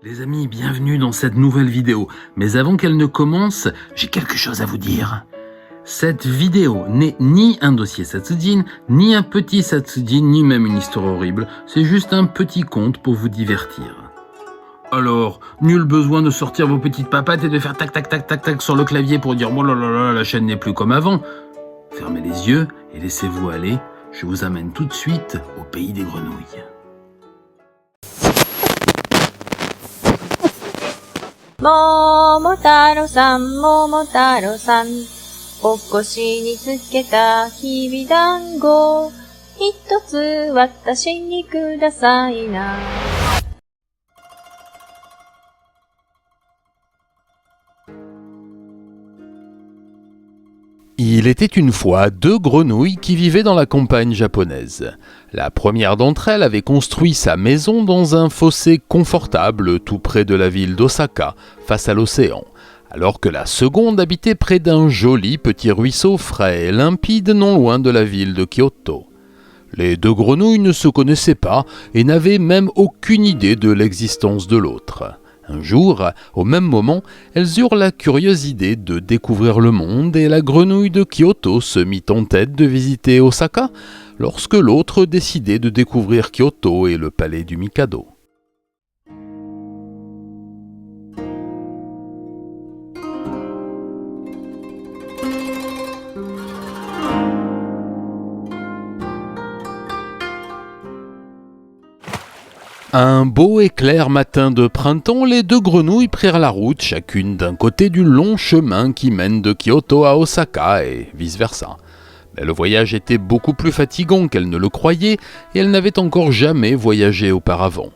Les amis, bienvenue dans cette nouvelle vidéo. Mais avant qu'elle ne commence, j'ai quelque chose à vous dire. Cette vidéo n'est ni un dossier Satsujin, ni un petit Satsujin, ni même une histoire horrible. C'est juste un petit conte pour vous divertir. Alors, nul besoin de sortir vos petites papates et de faire tac tac tac tac tac sur le clavier pour dire « Oh là là là, la chaîne n'est plus comme avant ». Fermez les yeux et laissez-vous aller. Je vous amène tout de suite au pays des grenouilles. Momotaro-san, Momotaro-san, お腰につけたきびだんご、一つ私にくださいな。Il était une fois deux grenouilles qui vivaient dans la campagne japonaise. La première d'entre elles avait construit sa maison dans un fossé confortable tout près de la ville d'Osaka, face à l'océan, alors que la seconde habitait près d'un joli petit ruisseau frais et limpide non loin de la ville de Kyoto. Les deux grenouilles ne se connaissaient pas et n'avaient même aucune idée de l'existence de l'autre. Un jour, au même moment, elles eurent la curieuse idée de découvrir le monde et la grenouille de Kyoto se mit en tête de visiter Osaka, lorsque l'autre décidait de découvrir Kyoto et le palais du Mikado. Un beau et clair matin de printemps, les deux grenouilles prirent la route, chacune d'un côté du long chemin qui mène de Kyoto à Osaka et vice-versa. Mais le voyage était beaucoup plus fatigant qu'elles ne le croyaient et elles n'avaient encore jamais voyagé auparavant.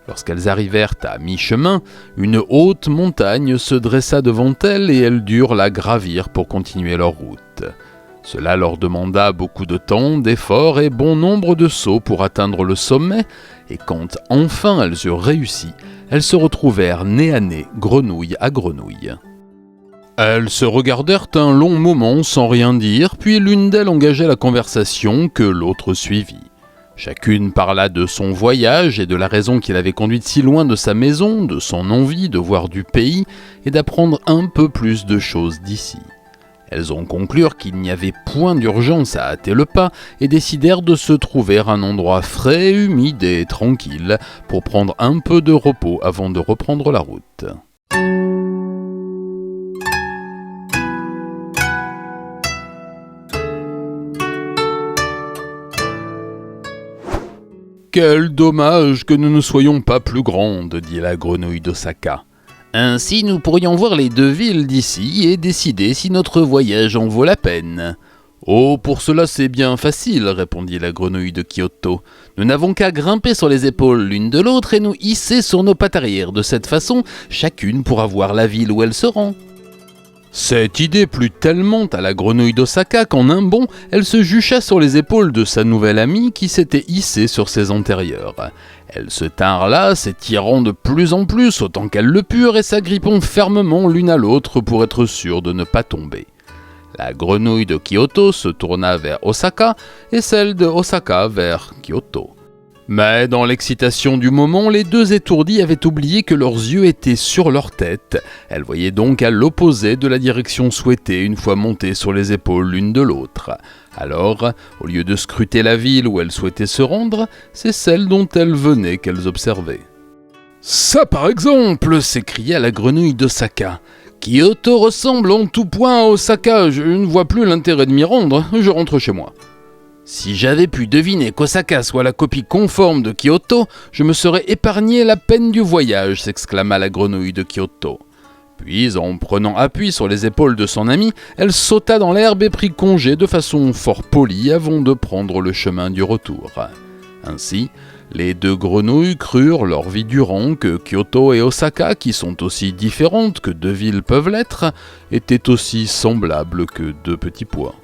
Lorsqu'elles arrivèrent à mi-chemin, une haute montagne se dressa devant elles et elles durent la gravir pour continuer leur route. Cela leur demanda beaucoup de temps, d'efforts et bon nombre de sauts pour atteindre le sommet, et quand enfin elles eurent réussi, elles se retrouvèrent nez à nez, grenouille à grenouille. Elles se regardèrent un long moment sans rien dire, puis l'une d'elles engagea la conversation que l'autre suivit. Chacune parla de son voyage et de la raison qui l'avait conduite si loin de sa maison, de son envie de voir du pays et d'apprendre un peu plus de choses d'ici. Elles ont conclurent qu'il n'y avait point d'urgence à hâter le pas et décidèrent de se trouver un endroit frais, humide et tranquille pour prendre un peu de repos avant de reprendre la route. Quel dommage que nous ne soyons pas plus grandes, dit la grenouille d'Osaka. Ainsi, nous pourrions voir les deux villes d'ici et décider si notre voyage en vaut la peine. Oh, pour cela c'est bien facile, répondit la grenouille de Kyoto. Nous n'avons qu'à grimper sur les épaules l'une de l'autre et nous hisser sur nos pattes arrière. De cette façon, chacune pourra voir la ville où elle se rend. Cette idée plut tellement à la grenouille d'Osaka qu'en un bond, elle se jucha sur les épaules de sa nouvelle amie qui s'était hissée sur ses antérieures. Elles se tinrent là, s'étirant de plus en plus autant qu'elles le purent et s'agrippant fermement l'une à l'autre pour être sûres de ne pas tomber. La grenouille de Kyoto se tourna vers Osaka et celle de Osaka vers Kyoto. Mais dans l'excitation du moment, les deux étourdies avaient oublié que leurs yeux étaient sur leur tête. Elles voyaient donc à l'opposé de la direction souhaitée une fois montées sur les épaules l'une de l'autre. Alors, au lieu de scruter la ville où elles souhaitaient se rendre, c'est celle dont elles venaient qu'elles observaient. « Ça par exemple !» s'écria la grenouille d'Osaka. « Kyoto ressemble en tout point à Osaka, je ne vois plus l'intérêt de m'y rendre, je rentre chez moi. » Si j'avais pu deviner qu'Osaka soit la copie conforme de Kyoto, je me serais épargné la peine du voyage, s'exclama la grenouille de Kyoto. Puis, en prenant appui sur les épaules de son amie, elle sauta dans l'herbe et prit congé de façon fort polie avant de prendre le chemin du retour. Ainsi, les deux grenouilles crurent leur vie durant que Kyoto et Osaka, qui sont aussi différentes que deux villes peuvent l'être, étaient aussi semblables que deux petits pois.